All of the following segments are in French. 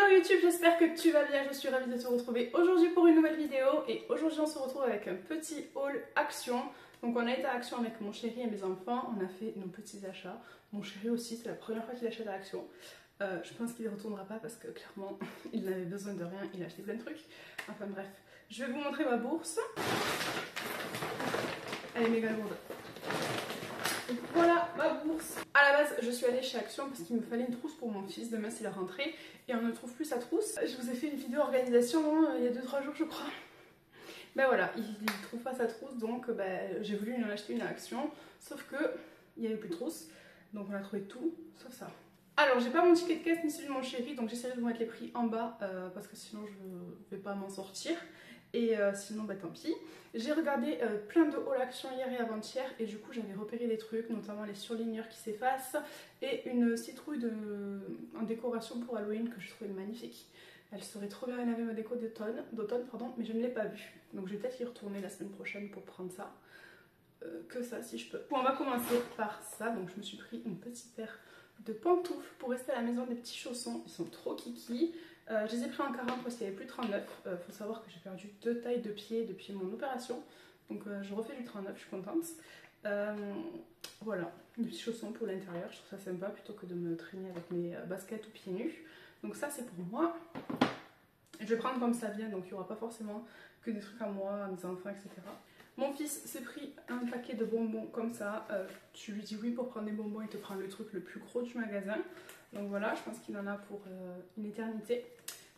Hello YouTube, j'espère que tu vas bien, je suis ravie de te retrouver aujourd'hui pour une nouvelle vidéo. Et aujourd'hui on se retrouve avec un petit haul Action. Donc on a été à Action avec mon chéri et mes enfants, on a fait nos petits achats. Mon chéri aussi, c'est la première fois qu'il achète à Action. Je pense qu'il ne retournera pas parce que clairement il n'avait besoin de rien, il a acheté plein de trucs. Enfin bref, je vais vous montrer ma bourse. Elle est méga lourde. Donc voilà ma bourse. À la base je suis allée chez Action parce qu'il me fallait une trousse pour mon fils. Demain c'est la rentrée et on ne trouve plus sa trousse. Je vous ai fait une vidéo organisation il y a 2-3 jours je crois. Ben voilà, il ne trouve pas sa trousse donc j'ai voulu lui en acheter une à Action. Sauf que il n'y avait plus de trousse. Donc on a trouvé tout sauf ça. Alors j'ai pas mon ticket de caisse ni celui de mon chéri, donc j'essaierai de vous mettre les prix en bas parce que sinon je vais pas m'en sortir. Et sinon tant pis. J'ai regardé plein de haul Action hier et avant-hier et du coup j'avais repéré des trucs, notamment les surligneurs qui s'effacent et une citrouille en décoration pour Halloween que je trouvais magnifique. Elle serait trop bien avec ma déco d'automne, mais je ne l'ai pas vue. Donc je vais peut-être y retourner la semaine prochaine pour prendre ça. Que ça si je peux. Bon, on va commencer par ça. Donc je me suis pris une petite paire de pantoufles pour rester à la maison, des petits chaussons. Ils sont trop kiki. Je les ai pris en 40 parce qu'il n'y avait plus de 39. Faut savoir que j'ai perdu 2 tailles de pied depuis mon opération. Donc je refais du 39, je suis contente. Voilà, des petits chaussons pour l'intérieur. Je trouve ça sympa plutôt que de me traîner avec mes baskets ou pieds nus. Donc ça c'est pour moi. Je vais prendre comme ça vient, donc il n'y aura pas forcément que des trucs à moi, à mes enfants, etc. Mon fils s'est pris un paquet de bonbons comme ça. Tu lui dis oui pour prendre des bonbons, il te prend le truc le plus gros du magasin. Donc voilà, je pense qu'il en a pour une éternité.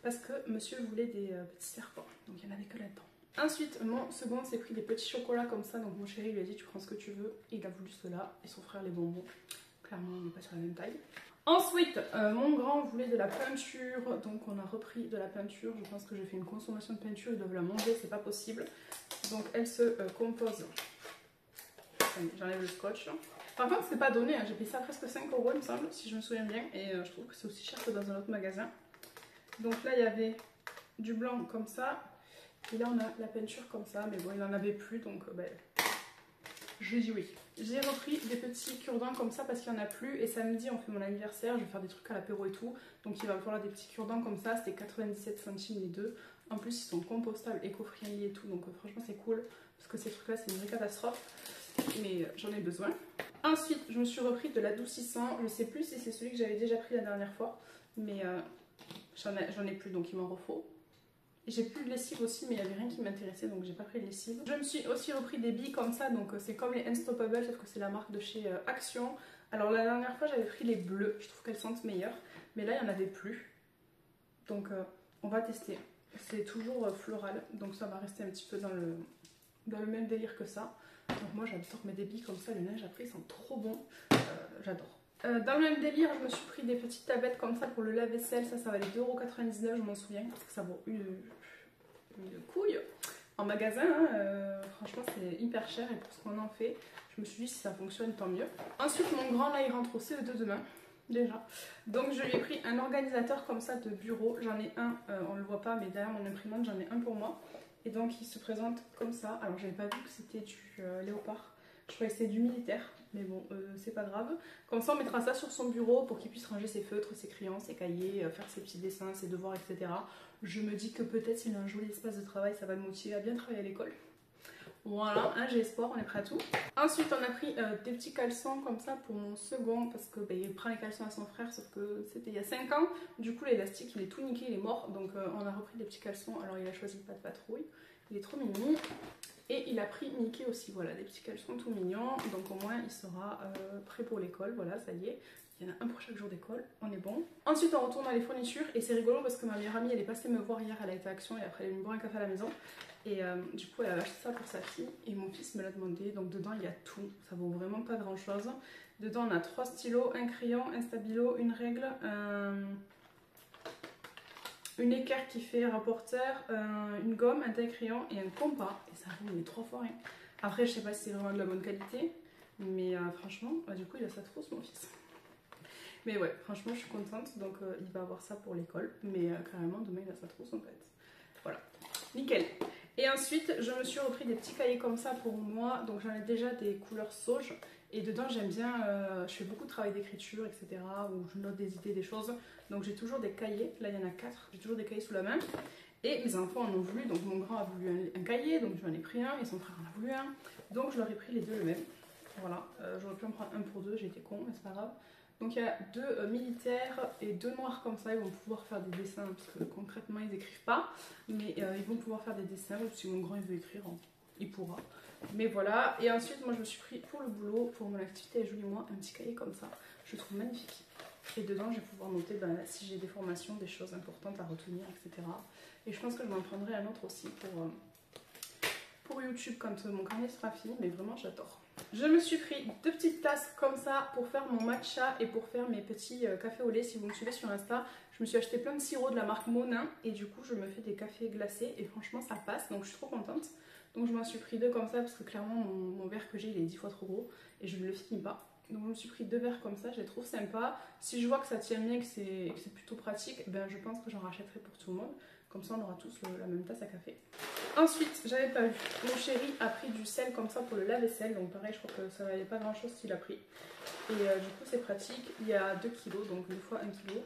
Parce que monsieur voulait des petits serpents, donc il n'y en avait que là-dedans. Ensuite, mon second s'est pris des petits chocolats comme ça. Donc mon chéri lui a dit tu prends ce que tu veux. Et il a voulu cela et son frère les bonbons. Clairement, on n'est pas sur la même taille. Ensuite, mon grand voulait de la peinture, donc on a repris de la peinture. Je pense que j'ai fait une consommation de peinture, ils doivent la manger, c'est pas possible. Donc elle se compose. J'enlève le scotch. Par contre, c'est pas donné, hein. J'ai payé ça presque 5 € il me semble, si je me souviens bien. Et je trouve que c'est aussi cher que dans un autre magasin. Donc là, il y avait du blanc comme ça. Et là, on a la peinture comme ça. Mais bon, il n'en avait plus, donc j'ai dit oui. J'ai repris des petits cure-dents comme ça parce qu'il n'y en a plus. Et samedi, on fait mon anniversaire. Je vais faire des trucs à l'apéro et tout. Donc il va me falloir des petits cure-dents comme ça. C'était 97 centimes les deux. En plus, ils sont compostables, éco-friendly et tout. Donc franchement, c'est cool. Parce que ces trucs-là, c'est une vraie catastrophe. Mais j'en ai besoin. Ensuite, je me suis repris de l'adoucissant. Je ne sais plus si c'est celui que j'avais déjà pris la dernière fois. Mais j'en ai plus, donc il m'en refaut. J'ai plus de lessive aussi, mais il n'y avait rien qui m'intéressait, donc j'ai pas pris de lessive. Je me suis aussi repris des billes comme ça, donc c'est comme les Unstoppable, sauf que c'est la marque de chez Action. Alors la dernière fois j'avais pris les bleues, je trouve qu'elles sentent meilleures, mais là il n'y en avait plus. Donc on va tester. C'est toujours floral, donc ça va rester un petit peu dans le même délire que ça. Donc moi j'adore mettre des billes comme ça, le neige après ils sont trop bons, j'adore. Dans le même délire, je me suis pris des petites tablettes comme ça pour le lave-vaisselle. Ça valait 2,99 €, je m'en souviens, parce que ça vaut une couille en magasin. Hein, franchement, c'est hyper cher et pour ce qu'on en fait, je me suis dit si ça fonctionne, tant mieux. Ensuite, mon grand là, il rentre au CE2 demain, déjà. Donc, je lui ai pris un organisateur comme ça de bureau. J'en ai un, on le voit pas, mais derrière mon imprimante, j'en ai un pour moi. Et donc, il se présente comme ça. Alors, j'avais pas vu que c'était du léopard. Je croyais que c'était du militaire, mais bon, c'est pas grave. Comme ça, on mettra ça sur son bureau pour qu'il puisse ranger ses feutres, ses crayons, ses cahiers, faire ses petits dessins, ses devoirs, etc. Je me dis que peut-être s'il a un joli espace de travail, ça va le motiver à bien travailler à l'école. Voilà, hein, j'ai espoir, on est prêt à tout. Ensuite, on a pris des petits caleçons comme ça pour mon second, parce que il prend les caleçons à son frère, sauf que c'était il y a 5 ans. Du coup, l'élastique, il est tout niqué, il est mort. Donc, on a repris des petits caleçons. Alors, il a choisi pas de patrouille. Il est trop mignon. Et il a pris Mickey aussi, voilà, des petits caleçons tout mignons. Donc au moins il sera prêt pour l'école, voilà, ça y est. Il y en a un pour chaque jour d'école, on est bon. Ensuite on retourne dans les fournitures et c'est rigolo parce que ma meilleure amie elle est passée me voir hier, elle a été à Action et après elle est venue boire un café à la maison. Et du coup elle a acheté ça pour sa fille et mon fils me l'a demandé. Donc dedans il y a tout, ça vaut vraiment pas grand chose. Dedans on a 3 stylos, un crayon, un stabilo, une règle, une équerre qui fait rapporteur, une gomme, un taille-crayon et un compas. Et ça vaut les 3 fois rien. Après, je sais pas si c'est vraiment de la bonne qualité. Mais franchement, du coup, il a sa trousse, mon fils. Mais ouais, franchement, je suis contente. Donc, il va avoir ça pour l'école. Mais carrément, demain, il a sa trousse, en fait. Voilà. Nickel. Et ensuite, je me suis repris des petits cahiers comme ça pour moi. Donc, j'en ai déjà des couleurs sauge. Et dedans j'aime bien, je fais beaucoup de travail d'écriture, etc. Où je note des idées, des choses. Donc j'ai toujours des cahiers, là il y en a 4, j'ai toujours des cahiers sous la main. Et mes enfants en ont voulu, donc mon grand a voulu un cahier, donc j'en ai pris un, et son frère en a voulu un. Donc je leur ai pris les deux le même. Voilà, j'aurais pu en prendre un pour deux, j'ai été con, mais c'est pas grave. Donc il y a deux militaires et deux noirs comme ça, ils vont pouvoir faire des dessins, parce que concrètement ils écrivent pas, mais ils vont pouvoir faire des dessins, ou si mon grand il veut écrire, il pourra. Mais voilà, et ensuite moi je me suis pris pour le boulot, pour mon activité Julie et moi, un petit cahier comme ça, je le trouve magnifique. Et dedans je vais pouvoir noter si j'ai des formations, des choses importantes à retenir, etc. Et je pense que je m'en prendrai un autre aussi pour YouTube quand mon carnet sera fini, mais vraiment j'adore. Je me suis pris deux petites tasses comme ça pour faire mon matcha et pour faire mes petits cafés au lait. Si vous me suivez sur Insta, je me suis acheté plein de sirop de la marque Monin et du coup je me fais des cafés glacés et franchement ça passe, donc je suis trop contente. Donc je m'en suis pris deux comme ça parce que clairement mon verre que j'ai il est 10 fois trop gros et je ne le finis pas. Donc je me suis pris deux verres comme ça, je les trouve sympas. Si je vois que ça tient bien, que c'est plutôt pratique, ben je pense que j'en rachèterai pour tout le monde. Comme ça on aura tous la même tasse à café. Ensuite, j'avais pas vu, mon chéri a pris du sel comme ça pour le lave-vaisselle. Donc pareil, je crois que ça n'avait pas grand chose qu'il a pris. Et du coup c'est pratique, il y a 2 kg, donc une fois 1 kg.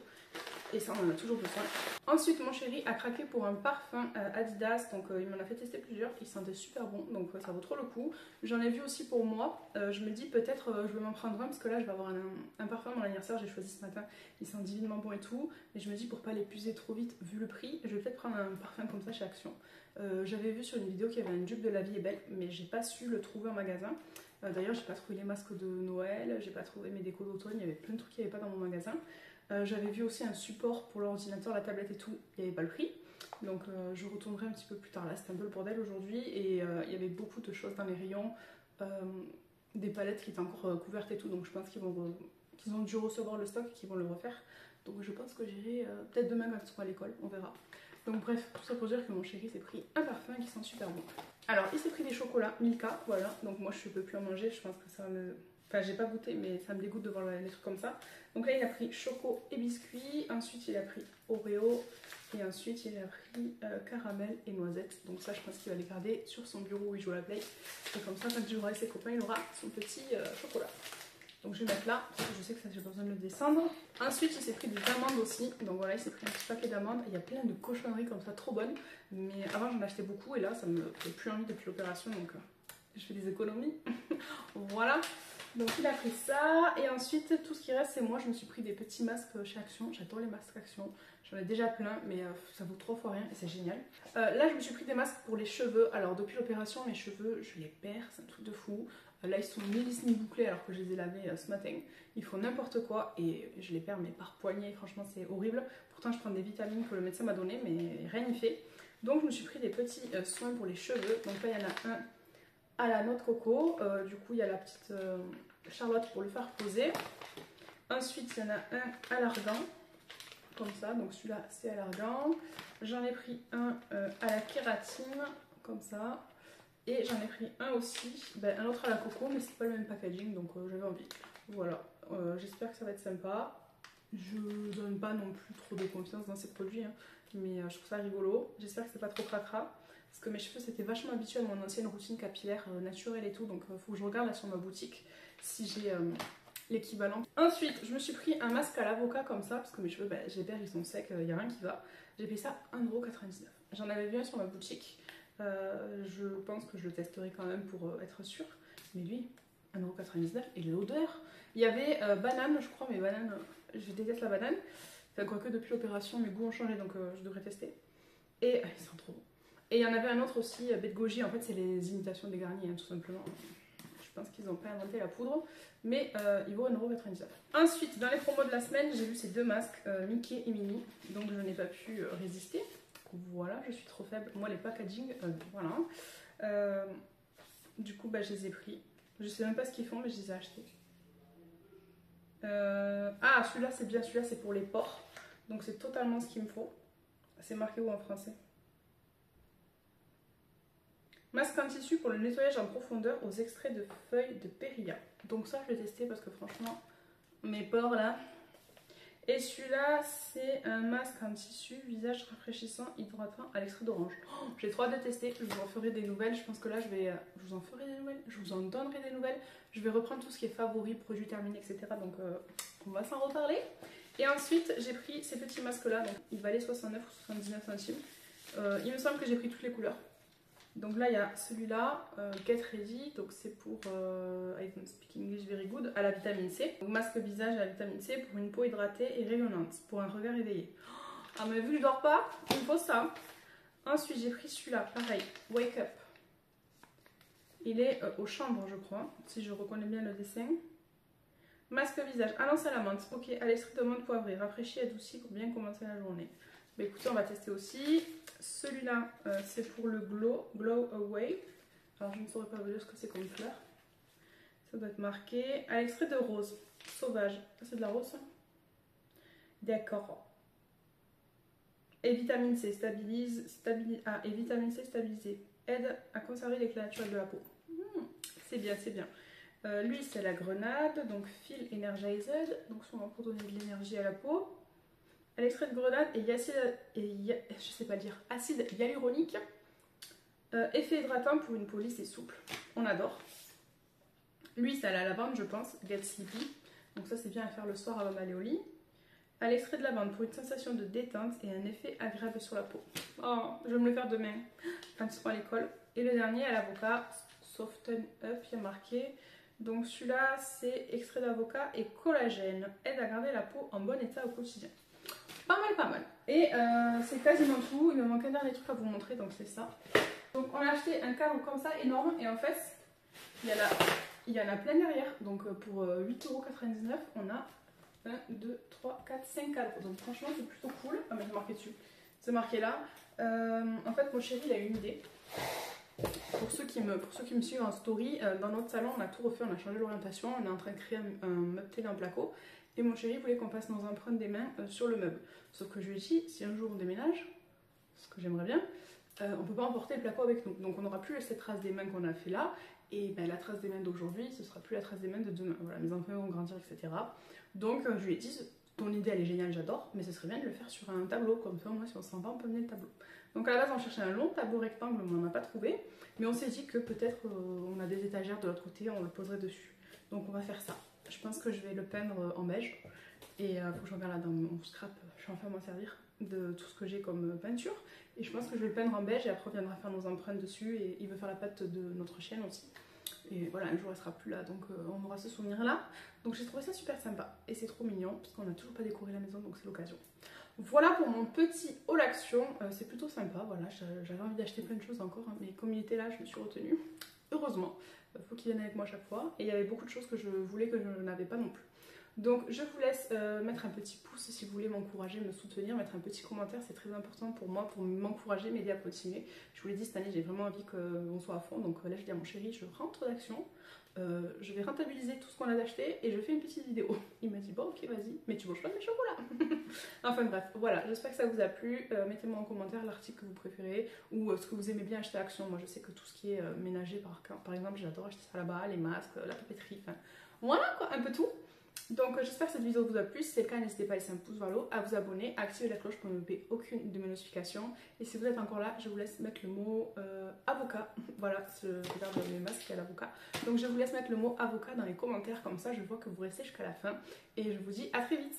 Et ça on en a toujours besoin. Ensuite mon chéri a craqué pour un parfum Adidas, donc il m'en a fait tester plusieurs, il sentait super bon, donc ça vaut trop le coup. J'en ai vu aussi pour moi, je me dis peut-être je vais m'en prendre un parce que là je vais avoir un parfum à mon anniversaire, j'ai choisi ce matin, il sent divinement bon et tout. Et je me dis pour pas l'épuiser trop vite vu le prix, je vais peut-être prendre un parfum comme ça chez Action. J'avais vu sur une vidéo qu'il y avait un dupe de La Vie est Belle, mais j'ai pas su le trouver en magasin. D'ailleurs j'ai pas trouvé les masques de Noël, j'ai pas trouvé mes décos d'automne, il y avait plein de trucs qu'il n'y avait pas dans mon magasin. J'avais vu aussi un support pour l'ordinateur, la tablette et tout, il n'y avait pas le prix. Donc je retournerai un petit peu plus tard, là c'était un peu le bordel aujourd'hui. Et il y avait beaucoup de choses dans les rayons, des palettes qui étaient encore couvertes et tout. Donc je pense qu'ils ont dû recevoir le stock et qu'ils vont le refaire. Donc je pense que j'irai peut-être demain quand ils seront à l'école, on verra. Donc bref, tout ça pour dire que mon chéri s'est pris un parfum qui sent super bon. Alors il s'est pris des chocolats Milka, voilà. Donc moi je peux plus en manger, je pense que ça va me... Enfin j'ai pas goûté mais ça me dégoûte de voir les trucs comme ça. Donc là il a pris choco et biscuits, ensuite il a pris Oreo et ensuite il a pris caramel et noisette. Donc ça je pense qu'il va les garder sur son bureau où il joue à la play. Et comme ça quand il jouera avec ses copains il aura son petit chocolat. Donc je vais mettre là, parce que je sais que ça j'ai pas besoin de le descendre. Ensuite il s'est pris des amandes aussi. Donc voilà il s'est pris un petit paquet d'amandes. Il y a plein de cochonneries comme ça trop bonnes. Mais avant j'en achetais beaucoup et là ça me fait plus envie depuis l'opération. Donc je fais des économies. Voilà. Donc il a pris ça et ensuite tout ce qui reste c'est moi, je me suis pris des petits masques chez Action, j'adore les masques Action, j'en ai déjà plein mais ça vaut 3 fois rien et c'est génial. Là je me suis pris des masques pour les cheveux, alors depuis l'opération mes cheveux je les perds, c'est un truc de fou. Là ils sont mi-lisse mi-bouclés alors que je les ai lavés ce matin, ils font n'importe quoi et je les perds mais par poignée, franchement c'est horrible. Pourtant je prends des vitamines que le médecin m'a donné mais rien n'y fait. Donc je me suis pris des petits soins pour les cheveux, donc là il y en a un à la noix de coco, du coup il y a la petite Charlotte pour le faire poser. Ensuite il y en a un à l'argan, comme ça, donc celui-là c'est à l'argan. J'en ai pris un à la kératine, comme ça. Et j'en ai pris un aussi, un autre à la coco, mais c'est pas le même packaging, donc j'avais envie. Voilà, j'espère que ça va être sympa. Je donne pas non plus trop de confiance dans ces produits, hein, mais je trouve ça rigolo. J'espère que c'est pas trop cracra. Parce que mes cheveux s'étaient vachement habitués à mon ancienne routine capillaire naturelle et tout. Donc il faut que je regarde là sur ma boutique si j'ai l'équivalent. Ensuite je me suis pris un masque à l'avocat comme ça. Parce que mes cheveux, j'ai peur, ils sont secs, il n'y a rien qui va. J'ai payé ça 1,99 €. J'en avais vu un sur ma boutique. Je pense que je le testerai quand même pour être sûre. Mais lui, 1,99 € et l'odeur. Il y avait banane je crois, mais banane, je déteste la banane. Enfin quoique depuis l'opération mes goûts ont changé donc je devrais tester. Et ils sont trop bons. Et il y en avait un autre aussi, baie de goji, en fait c'est les imitations des garnis, hein, tout simplement. Je pense qu'ils n'ont pas inventé la poudre, mais il vaut 1,99 €. Ensuite, dans les promos de la semaine, j'ai vu ces deux masques, Mickey et Minnie, donc je n'ai pas pu résister. Voilà, je suis trop faible. Moi les packaging, voilà. Du coup, je les ai pris. Je sais même pas ce qu'ils font, mais je les ai achetés. Ah, celui-là c'est bien, celui-là c'est pour les pores, donc c'est totalement ce qu'il me faut. C'est marqué où en français? Masque en tissu pour le nettoyage en profondeur aux extraits de feuilles de périlla. Donc ça je vais tester parce que franchement mes pores là Et celui-là, c'est un masque en tissu, visage rafraîchissant, hydratant à l'extrait d'orange. Oh, j'ai trop hâte de tester, je vous en ferai des nouvelles. Je pense que là, je vous en ferai des nouvelles, je vous en donnerai des nouvelles. Je vais reprendre tout ce qui est favori, produits terminés, etc. Donc, on va s'en reparler. Et ensuite, j'ai pris ces petits masques-là. Donc, ils valaient 69 ou 79 centimes. Il me semble que j'ai pris toutes les couleurs. Donc là, il y a celui-là, Get Ready, donc c'est pour I don't speak English very good, à la vitamine C. Donc masque visage à la vitamine C pour une peau hydratée et rayonnante, pour un regard éveillé. Ah mais vu que je dors pas, il me faut ça. Ensuite, j'ai pris celui-là, pareil, Wake Up. Il est au chanvre, je crois, si je reconnais bien le dessin. Masque visage, annonce à la menthe, ok, à l'extrait de menthe poivrée, rafraîchi, adouci pour bien commencer la journée. Mais écoutez, on va tester aussi. Celui-là, c'est pour le Glow Away. Alors, je ne saurais pas vous dire ce que c'est comme fleur. Ça doit être marqué. À l'extrait de rose, sauvage. C'est de la rose, ça? D'accord. Et vitamine C et vitamine C stabilisée. Aide à conserver l'éclat naturel de la peau. C'est bien, c'est bien. Lui, c'est la grenade, donc Feel Energized. Donc, souvent pour donner de l'énergie à la peau. À l'extrait de grenade je sais pas le dire, acide hyaluronique, effet hydratant pour une peau lisse et souple. On adore. Lui, c'est à la lavande, je pense, Get Sleepy. Donc ça, c'est bien à faire le soir avant d'aller au lit. À l'extrait de lavande pour une sensation de détente et un effet agréable sur la peau. Oh, je vais me le faire demain quand ils seront à l'école. Et le dernier, à l'avocat, Soften Up, il y a marqué. Donc celui-là, c'est extrait d'avocat et collagène. Aide à garder la peau en bon état au quotidien. Pas mal, pas mal. Et c'est quasiment tout. Il me manque un dernier truc à vous montrer, donc c'est ça. Donc on a acheté un cadre comme ça, énorme. Et en fait, il y en a plein derrière. Donc pour 8,99 €, on a 1, 2, 3, 4, 5 cadres. Donc franchement, c'est plutôt cool. Ah mais c'est marqué dessus. C'est marqué là. En fait, mon chéri, il a eu une idée. Pour ceux qui me suivent en story, dans notre salon, on a tout refait, on a changé l'orientation. On est en train de créer un meuble télé en placo. Et mon chéri voulait qu'on passe nos empreintes des mains sur le meuble. Sauf que je lui ai dit, si un jour on déménage, ce que j'aimerais bien, on peut pas emporter le placo avec nous. Donc on n'aura plus cette trace des mains qu'on a fait là. Et ben, la trace des mains d'aujourd'hui, ce sera plus la trace des mains de demain. Voilà, mes enfants vont grandir, etc. Donc je lui ai dit, ton idée elle est géniale, j'adore, mais ce serait bien de le faire sur un tableau. Comme ça, moi si on s'en va, on peut mener le tableau. Donc à la base, on cherchait un long tableau rectangle, mais on n'en a pas trouvé. Mais on s'est dit que peut-être on a des étagères de l'autre côté, on le poserait dessus. Donc on va faire ça. Je pense que je vais le peindre en beige. Et il faut que je regarde là dans mon scrap, je suis enfin à m'en servir de tout ce que j'ai comme peinture. Et je pense que je vais le peindre en beige et après on viendra faire nos empreintes dessus. Et il veut faire la patte de notre chienne aussi. Et voilà, un jour elle sera plus là, donc on aura ce souvenir là. Donc j'ai trouvé ça super sympa. Et c'est trop mignon, parce qu'on n'a toujours pas décoré la maison, donc c'est l'occasion. Voilà pour mon petit haul action. C'est plutôt sympa, voilà, j'avais envie d'acheter plein de choses encore, hein, mais comme il était là, je me suis retenue. Heureusement, il faut qu'il vienne avec moi à chaque fois. Et il y avait beaucoup de choses que je voulais que je n'avais pas non plus. Donc je vous laisse mettre un petit pouce si vous voulez m'encourager, me soutenir, mettre un petit commentaire, c'est très important pour moi, pour m'encourager, m'aider à continuer. Je vous l'ai dit, cette année j'ai vraiment envie qu'on soit à fond, donc là je dis à mon chéri, je rentre d'action, je vais rentabiliser tout ce qu'on a acheté et je fais une petite vidéo. Il m'a dit bon ok vas-y, mais tu manges pas de mes chocolats. Enfin bref, voilà, j'espère que ça vous a plu, mettez-moi en commentaire l'article que vous préférez ou ce que vous aimez bien acheter à Action. Moi je sais que tout ce qui est ménager par exemple, j'adore acheter ça là-bas, les masques, la papeterie, enfin voilà quoi, un peu tout. Donc j'espère que cette vidéo vous a plu, si c'est le cas n'hésitez pas à laisser un pouce vers le haut, à vous abonner, à activer la cloche pour ne louper aucune de mes notifications. Et si vous êtes encore là, je vous laisse mettre le mot avocat, voilà, je regarde mes masques, il y a l'avocat. Donc je vous laisse mettre le mot avocat dans les commentaires, comme ça je vois que vous restez jusqu'à la fin. Et je vous dis à très vite.